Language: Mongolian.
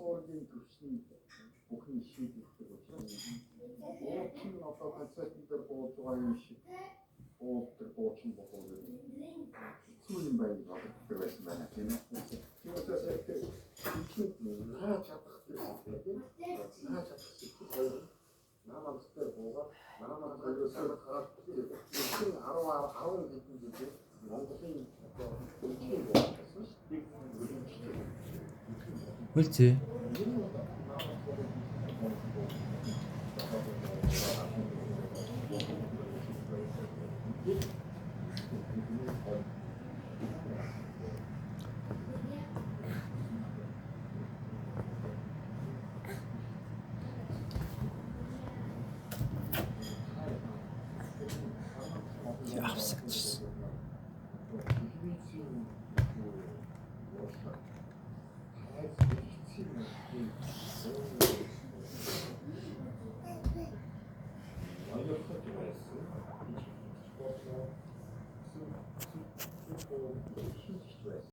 vorgehen durch бүхэн шийдэгдэх учраас уучин одоо концептер бууж байгаа юм шиг уулдаг буучин болов хэцүү юм байна боддог байсан байна тийм ээ. Тиймээс их наач чадах гэсэн наач чадах наамаастай буугаад наамаас өөрөөсөө гараад ирсэн 10 хэдэн жилээр Монголын одоо үнэхээр болсон шүү. Үлзээ. Явсагчсан.